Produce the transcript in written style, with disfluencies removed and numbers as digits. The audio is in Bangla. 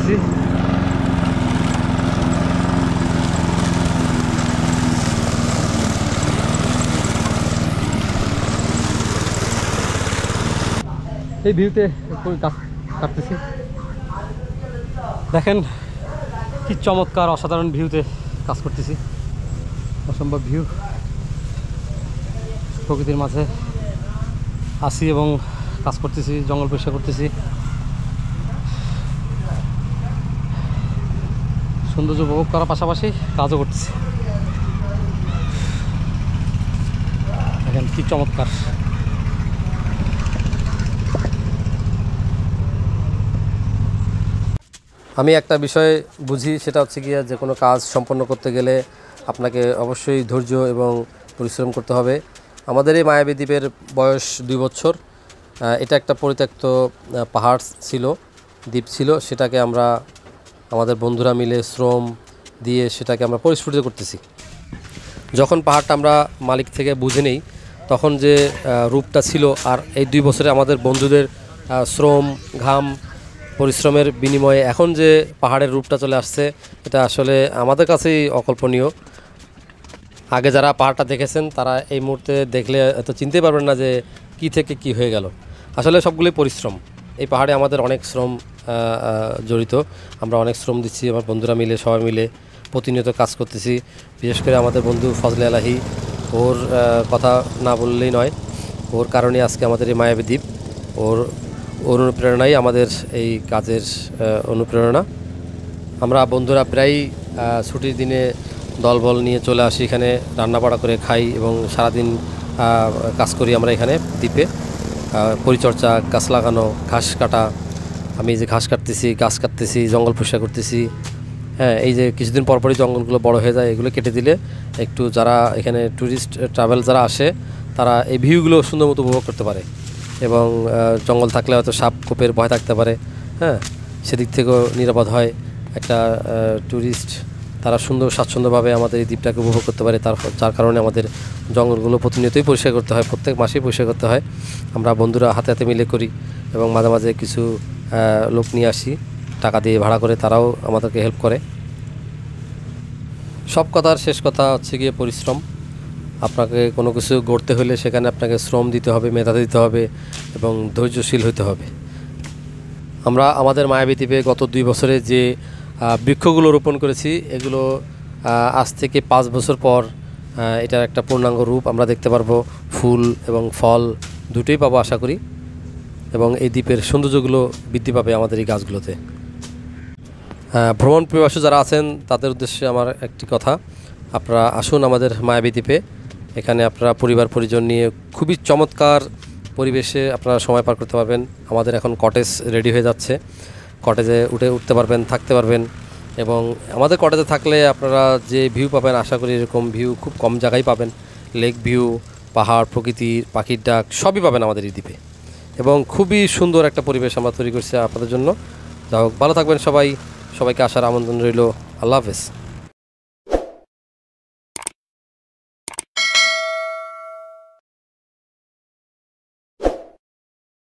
করতেছি। এই ভিউতে গাছ কাটতেছি। দেখেন কি চমৎকার অসাধারণ ভিউতে কাজ করতেছি। অসম্ভব ভিউ, প্রকৃতির মাঝে আসি এবং কাজ করতেছি, জঙ্গল পরিষ্কার করতেছি, সৌন্দর্য উপভোগ করার পাশাপাশি কাজও করতেছি। দেখেন কি চমৎকার। আমি একটা বিষয় বুঝি, সেটা হচ্ছে গিয়ে যে কোনো কাজ সম্পন্ন করতে গেলে আপনাকে অবশ্যই ধৈর্য এবং পরিশ্রম করতে হবে। আমাদের এই মায়াবী দ্বীপের বয়স 2 বছর। এটা একটা পরিত্যক্ত পাহাড় ছিল, দ্বীপ ছিল। সেটাকে আমরা আমাদের বন্ধুরা মিলে শ্রম দিয়ে সেটাকে আমরা পরিস্ফুটিত করতেছি। যখন পাহাড়টা আমরা মালিক থেকে বুঝে নেই, তখন যে রূপটা ছিল, আর এই 2 বছরে আমাদের বন্ধুদের শ্রম, ঘাম, পরিশ্রমের বিনিময়ে এখন যে পাহাড়ের রূপটা চলে আসছে, এটা আসলে আমাদের কাছেই অকল্পনীয়। আগে যারা পাহাড়টা দেখেছেন তারা এই মুহূর্তে দেখলে এত চিনতে পারবেন না যে কি থেকে কি হয়ে গেল। আসলে সবগুলোই পরিশ্রম। এই পাহাড়ে আমাদের অনেক শ্রম জড়িত। আমরা অনেক শ্রম দিচ্ছি, আমার বন্ধুরা মিলে, সবাই মিলে প্রতিনিয়ত কাজ করতেছি। বিশেষ করে আমাদের বন্ধু ফজলে আলাহি, ওর কথা না বললেই নয়। ওর কারণে আজকে আমাদের এই মায়াবী দ্বীপ। ওর অনুপ্রেরণাই আমাদের এই কাজের অনুপ্রেরণা। আমরা বন্ধুরা প্রায়ই ছুটির দিনে দলবল নিয়ে চলে আসি, এখানে রান্নাবাড়া করে খাই এবং সারাদিন কাজ করি আমরা এখানে দ্বীপে। পরিচর্যা, গাছ লাগানো, ঘাস কাটা। আমি যে ঘাস কাটতেছি, গাছ কাটতেছি, জঙ্গল পরিষ্কার করতেছি। হ্যাঁ, এই যে কিছুদিন পরপরই জঙ্গলগুলো বড় হয়ে যায়, এগুলো কেটে দিলে একটু যারা এখানে ট্যুরিস্ট ট্রাভেল যারা আসে, তারা এই ভিউগুলো সুন্দর মতো উপভোগ করতে পারে। এবং জঙ্গল থাকলে হয়তো সাপ কোপের ভয় থাকতে পারে, হ্যাঁ, সেদিক থেকেও নিরাপদ হয়। একটা ট্যুরিস্ট তারা সুন্দর স্বাচ্ছন্দ্যভাবে আমাদের এই দ্বীপটাকে উপভোগ করতে পারে। যার কারণে আমাদের জঙ্গলগুলো প্রতিনিয়তই পরিষ্কার করতে হয়, প্রত্যেক মাসেই পরিষ্কার করতে হয়। আমরা বন্ধুরা হাতে হাতে মিলে করি এবং মাঝে মাঝে কিছু লোক নিয়ে আসি টাকা দিয়ে ভাড়া করে, তারাও আমাদেরকে হেল্প করে। সব কথার শেষ কথা হচ্ছে গিয়ে পরিশ্রম। আপনাকে কোনো কিছু গড়তে হলে সেখানে আপনাকে শ্রম দিতে হবে, মেধা দিতে হবে এবং ধৈর্যশীল হতে হবে। আমরা আমাদের মায়াবী দ্বীপে গত 2 বছরে যে বৃক্ষগুলো রোপণ করেছি, এগুলো আজ থেকে 5 বছর পর এটার একটা পূর্ণাঙ্গ রূপ আমরা দেখতে পারবো। ফুল এবং ফল দুটোই পাবো আশা করি, এবং এই দ্বীপের সৌন্দর্যগুলো বৃদ্ধি পাবে আমাদের এই গাছগুলোতে। ভ্রমণ পিপাসু যারা আছেন তাদের উদ্দেশ্যে আমার একটি কথা, আপনারা আসুন আমাদের মায়াবী দ্বীপে। এখানে আপনারা পরিবার পরিজন নিয়ে খুবই চমৎকার পরিবেশে আপনারা সময় পার করতে পারবেন। আমাদের এখন কটেজ রেডি হয়ে যাচ্ছে, কটেজে উঠতে পারবেন, থাকতে পারবেন। এবং আমাদের কটেজে থাকলে আপনারা যে ভিউ পাবেন, আশা করি এরকম ভিউ খুব কম জায়গায় পাবেন। লেক ভিউ, পাহাড়, প্রকৃতির, পাখির ডাক সবই পাবেন আমাদের এই দ্বীপে। এবং খুবই সুন্দর একটা পরিবেশ আমরা তৈরি করছি আপনাদের জন্য। যাই হোক, ভালো থাকবেন সবাই, সবাইকে আসার আমন্ত্রণ রইল। আল্লাহ হাফেজ।